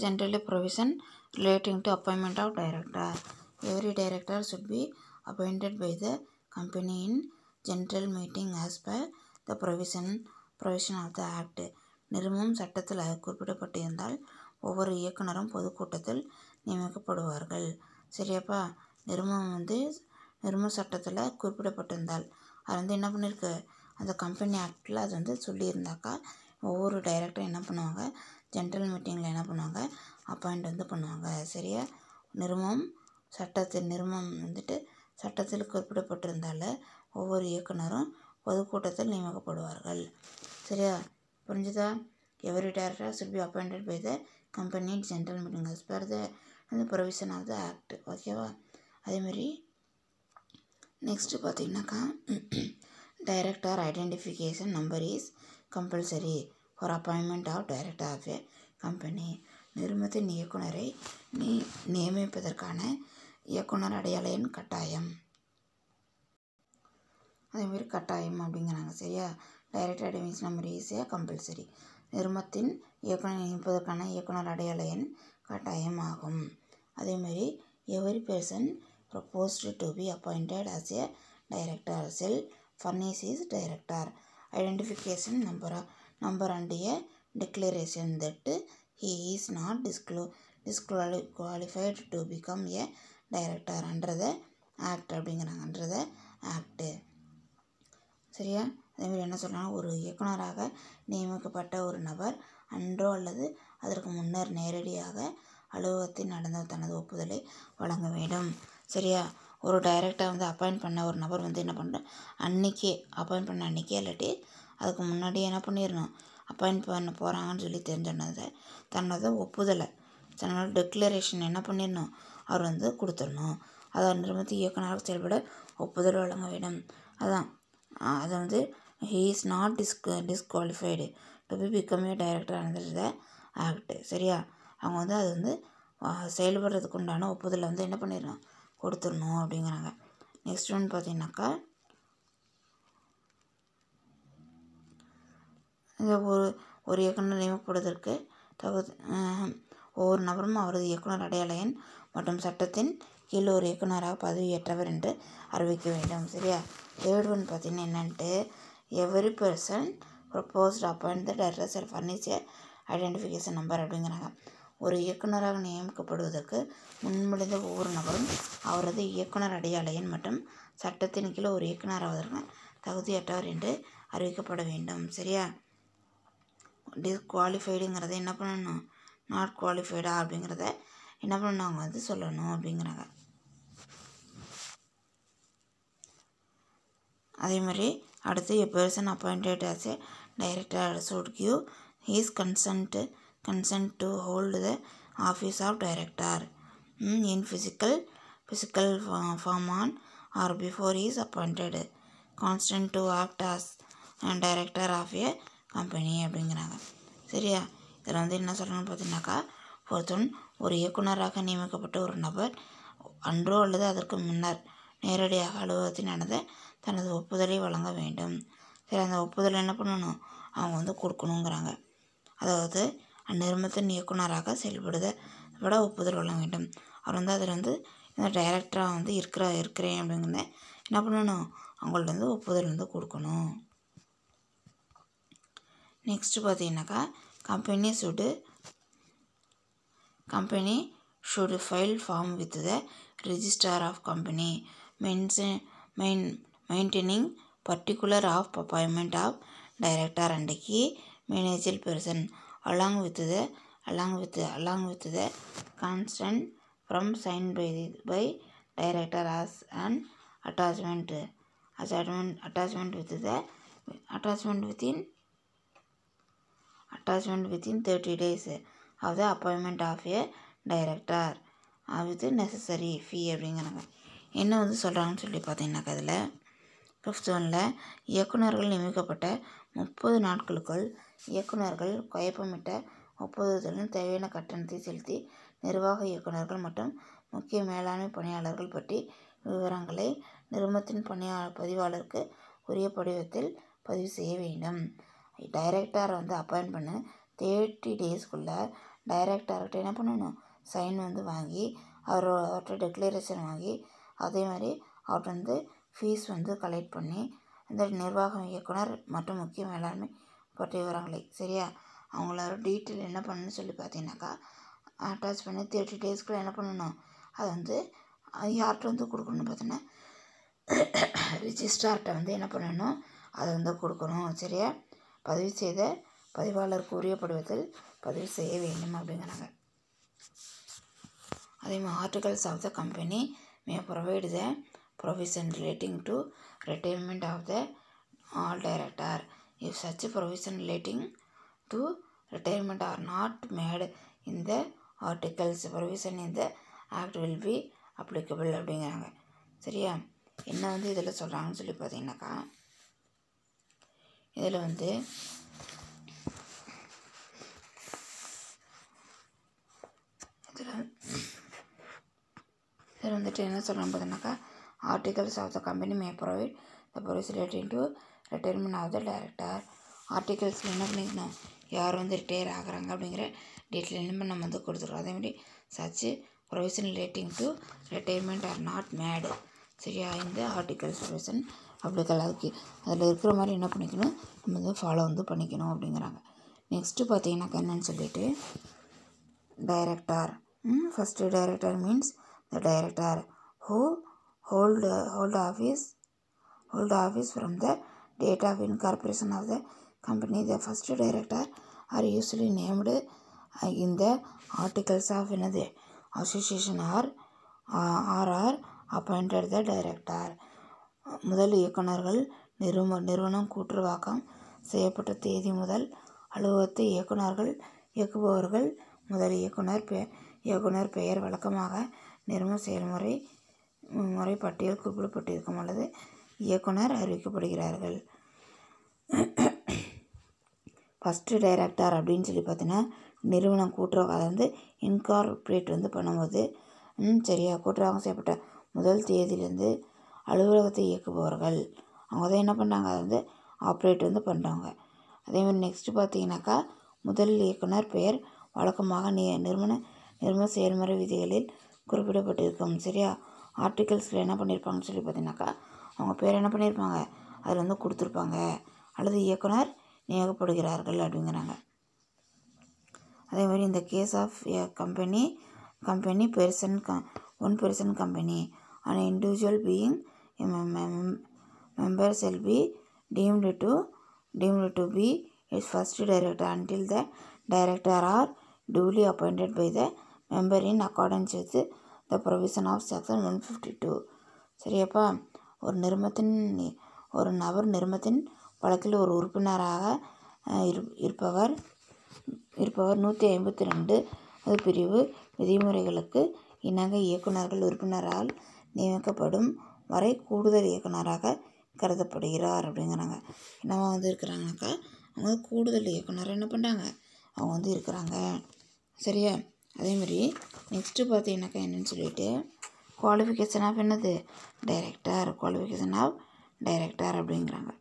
Generally provision relating to appointment of director. Every director should be appointed by the company in general meeting as per the provision of the act. நிறுவனம் சட்டத்தில் குறிப்பிடப்பட்டிருந்தால் ஒவ்வொரு இயக்குனரும் பொதுக்கூட்டத்தில் நியமிக்கப்படுவார்கள். சரியாப்பா? நிறுவன சட்டத்தில் குறிப்பிடப்பட்டிருந்தால் அது என்ன பண்ணியிருக்கு, அந்த கம்பெனி ஆக்டில் அது சொல்லியிருந்தாக்கா ஒவ்வொரு டைரக்டரும் என்ன பண்ணுவாங்க, ஜென்ரல் மீட்டிங்கில் என்ன பண்ணுவாங்க, அப்பாயிண்ட் பண்ணுவாங்க. சரியா? நிறுவனம் சட்டத்தில் குறிப்பிடப்பட்டிருந்தால ஒவ்வொரு இயக்குனரும் பொதுக்கூட்டத்தில் நியமிக்கப்படுவார்கள். சரியா? புரிஞ்சுதா? Every director should be appointed by the company in general meeting as per the provision of the act. ஓகேவா? அதேமாரி நெக்ஸ்ட்டு பார்த்தீங்கன்னாக்கா director identification number is compulsory for appointment of director of a company. நிறுவனத்தின் இயக்குனரை நியமிப்பதற்கான இயக்குனர் அடையாள எண் கட்டாயம். அதேமாரி கட்டாயம் அப்படிங்கிறாங்க. சரியா? Director identification number is a compulsory. நிறுவனத்தின் இயக்குனர் நியமிப்பதற்கான இயக்குனர் அடையாள எண் கட்டாயம் ஆகும். அதேமாரி every person proposed to be appointed as a director shall furnish his director identification number and a declaration that he is not disqualified to become a director under the act அப்படிங்கிறாங்க. under the act. சரியா? அதேமாதிரி என்ன சொல்கிறாங்க, ஒரு இயக்குனராக நியமிக்கப்பட்ட ஒரு நபர் அன்றோ அல்லது அதற்கு முன்னர் நேரடியாக அலுவலகத்தில் நடந்த தனது ஒப்புதலை வழங்க வேண்டும். சரியா? ஒரு டைரக்டர் அப்பாயிண்ட் பண்ண ஒரு நபர் என்ன பண்ணுற அன்றைக்கே அப்பாயிண்ட் பண்ண அன்றைக்கே இல்லாட்டி அதுக்கு முன்னாடியே என்ன பண்ணிடணும், அப்பாயிண்ட் பண்ண போகிறாங்கன்னு சொல்லி தெரிஞ்சோன்னதை தன்னோட ஒப்புதலை தன்னோட டெக்ளரேஷன் என்ன பண்ணிடணும், அவர் கொடுத்துடணும். அதான் நிறுவனத்தின் இயக்குனராக செயல்பட ஒப்புதல் வழங்க வேண்டும். அதான் அது he is not disqualified to be become a director under the act. சரியா? அவங்க அது செயல்படுறதுக்கு உண்டான ஒப்புதலை என்ன பண்ணிடணும், கொடுத்துடணும் அப்படிங்கிறாங்க. நெக்ஸ்ட் ஒன்று பார்த்தீங்கன்னாக்கா இந்த ஒரு இயக்குனர் நியமிக்கப்படுவதற்கு ஒவ்வொரு நபரும் அவரது இயக்குனர் அடையாள எண் மற்றும் சட்டத்தின் கீழ் ஒரு இயக்குனராக பதவியேற்றவர் என்று அறிவிக்க வேண்டும். சரியா? தேர்ட் ஒன் பார்த்தீங்கன்னா என்னன்ட்டு every person proposed appoint the director shall furnish identification number அப்படிங்கிறாங்க. ஒரு இயக்குனராக நியமிக்கப்படுவதற்கு முன்மொழிந்த ஒவ்வொரு நபரும் அவரது இயக்குனர் அடையாள எண் மற்றும் சட்டத்தின் கீழ் ஒரு இயக்குனராவதற்கு தகுதியற்றவர் என்று அறிவிக்கப்பட வேண்டும். சரியா? டிஸ்குவாலிஃபைடுங்கிறத என்ன பண்ணணும், நாட் குவாலிஃபைடா அப்படிங்கிறத என்ன பண்ணணும், அவங்க சொல்லணும் அப்படிங்கிறாங்க. அதே மாதிரி அடுத்து a person appointed as a director should give his consent to hold the office of director in physical form on or before he is appointed, consent to act as director of a company அப்படிங்கிறாங்க. சரியா? இதில் என்ன சொல்கிறேன்னு பார்த்தீங்கன்னாக்கா ஒரு இயக்குனராக நியமிக்கப்பட்ட ஒரு நபர் அன்றோ அல்லது அதற்கு முன்னர் நேரடியாக அலுவலகத்தில் நடந்த தனது ஒப்புதலை வழங்க வேண்டும். சரி, அந்த ஒப்புதலை என்ன பண்ணணும், அவங்க கொடுக்கணுங்கிறாங்க. அதாவது அந்நிறுவனத்தின் இயக்குனராக செயல்பட ஒப்புதல் வழங்க வேண்டும். அவர் அதில் இந்த டைரக்டராக இருக்கிறேன் அப்படிங்கிறத என்ன பண்ணணும், அவங்கள்ட்ட ஒப்புதல் கொடுக்கணும். நெக்ஸ்ட்டு பார்த்தீங்கன்னாக்கா company should file form with the registrar of company maintaining particular of appointment of director and key managerial person along with the consent from signed by director as an attachment within 30 days of the appointment of a director with necessary fee அப்படிங்கிறாங்க. என்ன சொல்கிறாங்கன்னு சொல்லி பார்த்தீங்கன்னாக்கா இதில் 5th ஒன்றில் இயக்குனர்கள் நியமிக்கப்பட்ட 30 நாட்களுக்குள் இயக்குனர்கள் கையொப்பமிட்ட ஒப்புதலுடன் தேவையான கட்டணத்தை செலுத்தி நிர்வாக இயக்குனர்கள் மற்றும் முக்கிய மேலாண்மை பணியாளர்கள் பற்றி விவரங்களை நிறுவனத்தின் பதிவாளருக்கு உரிய படிவத்தில் பதிவு செய்ய வேண்டும். டைரக்டர் அப்பாயிண்ட் பண்ண 30 டேஸ்க்குள்ளே டைரக்டர்கிட்ட என்ன பண்ணணும், சைன் வந்து வாங்கி அவர்கிட்ட டெக்ளரேஷன் வாங்கி அதே மாதிரி அவர்கிட்ட வந்து ஃபீஸ் வந்து கலெக்ட் பண்ணி இந்த நிர்வாகம் இயக்குனர் மற்றும் முக்கிய மேலாண்மை பற்றிய விவரங்களை சரியா அவங்களோட டீட்டெயில் என்ன பண்ணணும்னு சொல்லி பார்த்தீங்கன்னாக்கா அட்டாச் பண்ணி 30 டேஸ்க்குள்ளே என்ன பண்ணணும், அதை வந்து யார்கிட்ட வந்து கொடுக்கணும்னு பார்த்தீங்கன்னா ரிஜிஸ்ட்ரார்கிட்ட வந்து என்ன பண்ணணும், அதை வந்து கொடுக்கணும் சரியா. பதிவு செய்த பதிவாளருக்கு உரிய படிவத்தில் பதிவு செய்ய வேண்டும் அப்படிங்கிறாங்க. அதே மாதிரி articles of the company may provide the provision relating to retirement of the all director. If such provision relating to retirement are not made in the articles, provision in the act will be applicable அப்படிங்கிறாங்க சரியா. என்ன வந்து இதில் சொல்கிறாங்கன்னு சொல்லி பார்த்தீங்கன்னாக்கா இதில் வந்து இதில் வந்துட்டு என்ன சொல்கிறாங்க பார்த்தீங்கன்னாக்கா articles of the company may provide the provision relating to retirement of the director. ஆர்டிகல்ஸில் என்ன பண்ணிக்கணும், யார் வந்து ரிட்டையர் ஆகிறாங்க அப்படிங்கிற டீட்டெயில் என்ன நம்ம வந்து கொடுத்துருக்கோம். அதேமாதிரி such provision relating to retirement are not made சரியா. இந்த ஆர்டிகல்ஸ் ப்ரொவிஷன் அப்ளிகல் அதுக்கு அதில் இருக்கிற மாதிரி என்ன பண்ணிக்கணும், நம்ம வந்து ஃபாலோ வந்து பண்ணிக்கணும் அப்படிங்கிறாங்க. நெக்ஸ்ட்டு பார்த்தீங்கன்னாக்கா என்னன்னு சொல்லிட்டு director. First director means the director who hold office from the date of incorporation of the company. The first director are usually named in the articles of another association or are appointed the director. முதல் இயக்குனர்கள் நிறுவனம் கூற்றுவாக்கம் செய்யப்பட்ட தேதி முதல் அலுவலகத்தை இயக்குபவர்கள் முதல் இயக்குனர் பெயர் வழக்கமாக நிறுவன செயல்முறை பட்டியல் குறிப்பிடப்பட்டிருக்கும் அல்லது இயக்குனர் அறிவிக்கப்படுகிறார்கள். ஃபஸ்ட்டு டைரக்டர் அப்படின்னு சொல்லி பார்த்தீங்கன்னா நிறுவனம் கூட்டுறவு அதை வந்து இன்கார்பரேட் வந்து பண்ணும்போது சரியா கூட்டுறவாகம் செய்யப்பட்ட முதல் தேதியிலேருந்து அலுவலகத்தை இயக்குபவர்கள் அவங்க தான் என்ன பண்ணுறாங்க, அதை வந்து ஆப்ரேட் வந்து பண்ணுறாங்க. அதேமாதிரி நெக்ஸ்ட்டு பார்த்தீங்கன்னாக்கா முதல் இயக்குனர் பெயர் வழக்கமாக நிறுவன செயல்முறை விதிகளில் குறிப்பிடப்பட்டிருக்கும் சரியா. ஆர்டிகல்ஸில் என்ன பண்ணியிருப்பாங்கன்னு சொல்லி பார்த்தீங்கன்னாக்கா அவங்க பேர் என்ன பண்ணியிருப்பாங்க, அதில் வந்து கொடுத்துருப்பாங்க அல்லது இயக்குனர் நியமிக்கப்படுகிறார்கள் அப்படிங்கிறாங்க. அதே மாதிரி இந்த case of a company one person company an individual being a member shall be deemed to be its first director until the director are duly appointed by the member in accordance with the provision of section 152 சரியாப்பா. ஒரு நபர் நிறுவனத்தின் வழக்கில் ஒரு உறுப்பினராக இருப்பவர் 152 பிரிவு விதிமுறைகளுக்கு இணங்க இயக்குனர்கள் உறுப்பினரால் நியமிக்கப்படும் வரை கூடுதல் இயக்குனராக கருதப்படுகிறார் அப்படிங்கிறாங்க. என்னவா வந்து இருக்கிறாங்கனாக்கா அவங்க வந்து கூடுதல் இயக்குனர் என்ன பண்ணுறாங்க, அவங்க வந்து இருக்கிறாங்க சரியா. அதேமாதிரி நெக்ஸ்ட்டு பார்த்தீங்கன்னாக்கா என்னென்னு சொல்லிட்டு குவாலிஃபிகேஷன் ஆஃப் என்னது டைரக்டர் அப்படிங்கிறாங்க.